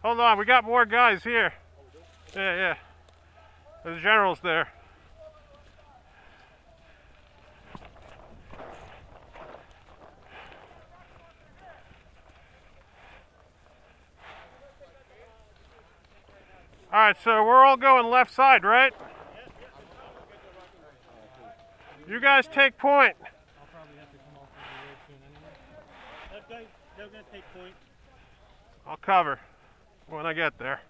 Hold on, we got more guys here. Yeah, yeah. The general's there. All right, so we're all going left side, right? You guys take point. I'll probably have to come off the road soon anyway. They're going to take point. I'll cover when I get there.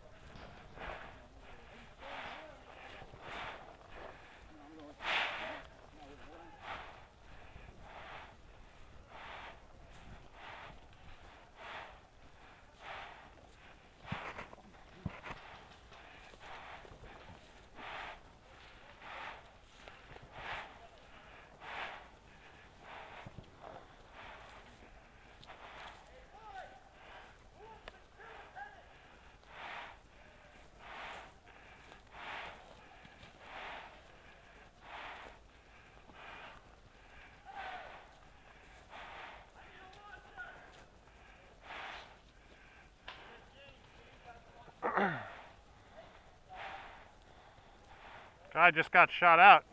Guy just got shot out.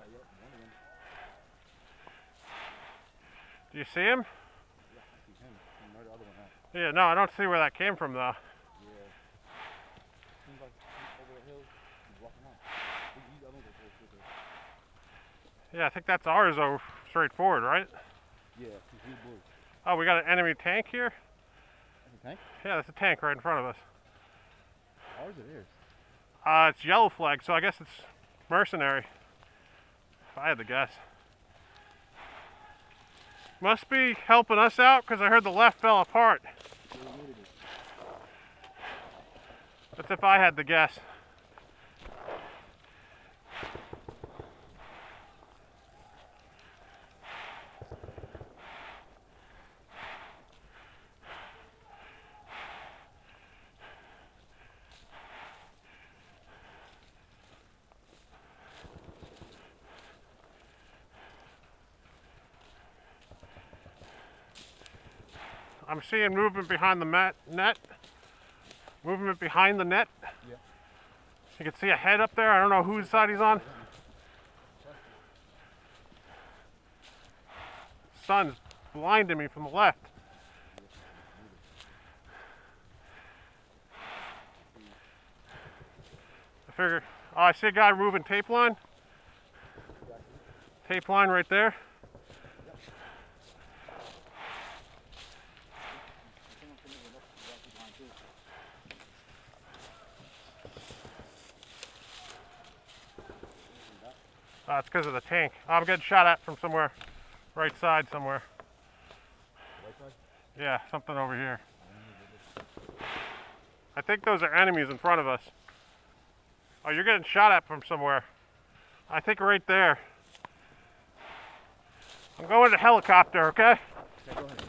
Do you see him? Yeah, no, I don't see where that came from though. Yeah, I think that's ours though, straightforward, right? Yeah, he's blue. Oh, we got an enemy tank here? A tank? Yeah, that's a tank right in front of us. Ours or theirs? It's yellow flag, so I guess it's mercenary. If I had to guess. Must be helping us out because I heard the left fell apart. That's if I had to guess. I'm seeing movement behind the net. Movement behind the net. Yeah. You can see a head up there. I don't know whose side he's on. Sun's blinding me from the left. I figure, oh, I see a guy moving tape line. Tape line right there. It's because of the tank. I'm getting shot at from somewhere, right side somewhere. Right side? Yeah, something over here. I think those are enemies in front of us. Oh, you're getting shot at from somewhere. I think right there. I'm going to helicopter, okay? Yeah, go ahead.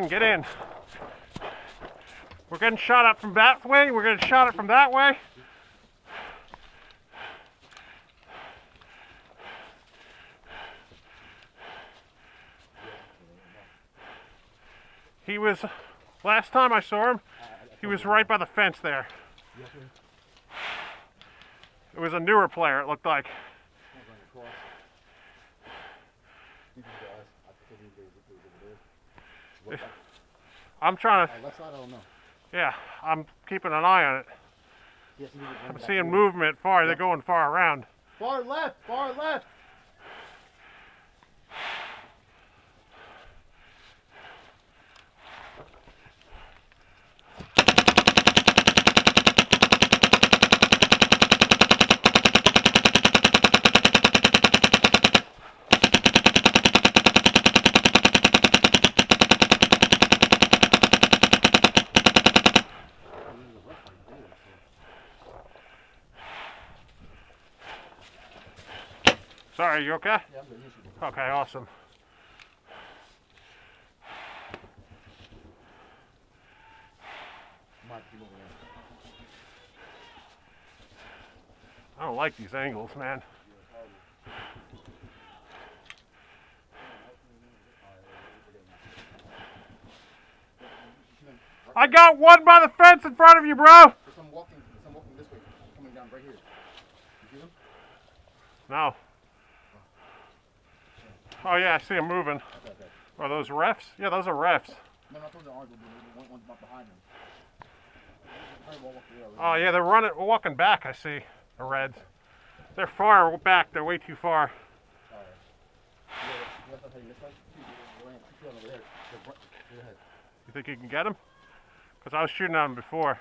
Get in. We're getting shot at from that way. We're getting shot at from that way. He was, last time I saw him, he was right by the fence there. It was a newer player, it looked like. I'm trying to. Left side, I don't know. Yeah, I'm keeping an eye on it. Yes, I'm seeing movement far. They're going far around. Far left, far left. Sorry, you okay? Yeah, I'm good. You should be. Okay, awesome. Might be moving in. I don't like these angles, man. I got one by the fence in front of you, bro. There's some walking this way, coming down right here. You see them? No. Oh yeah, I see them moving. Okay, okay. Are those refs? Yeah, those are refs. No, not those are ours, but one's not behind them. Oh yeah, they're walking back. I see the reds. They're far back. They're way too far. You think you can get him? Because I was shooting at him before.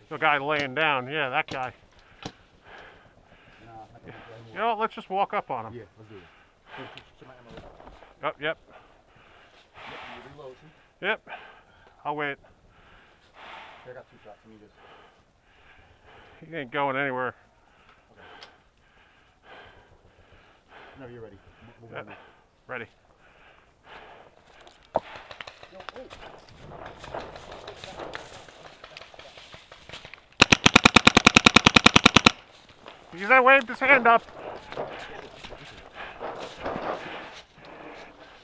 The guy laying down. Yeah, that guy. You know what? Let's just walk up on him. Yeah, let's do it. Yep, yep. Yep. I'll wait. I got 2 shots. Let me just. He ain't going anywhere. Whenever you're ready. Move Yep. on. Ready. Yo, oh. He's gonna wave his hand up.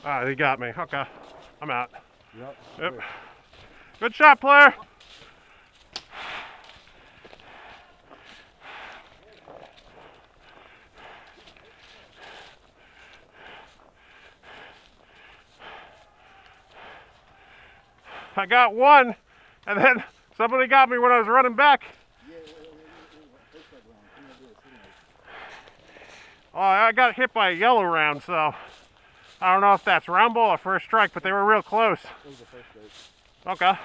Ah, he got me. Okay. I'm out. Yep. Good shot, player. I got one, and then somebody got me when I was running back. Oh, I got hit by a yellow round, so I don't know if that's round ball or first strike, but they were real close. It was the first strike. Okay.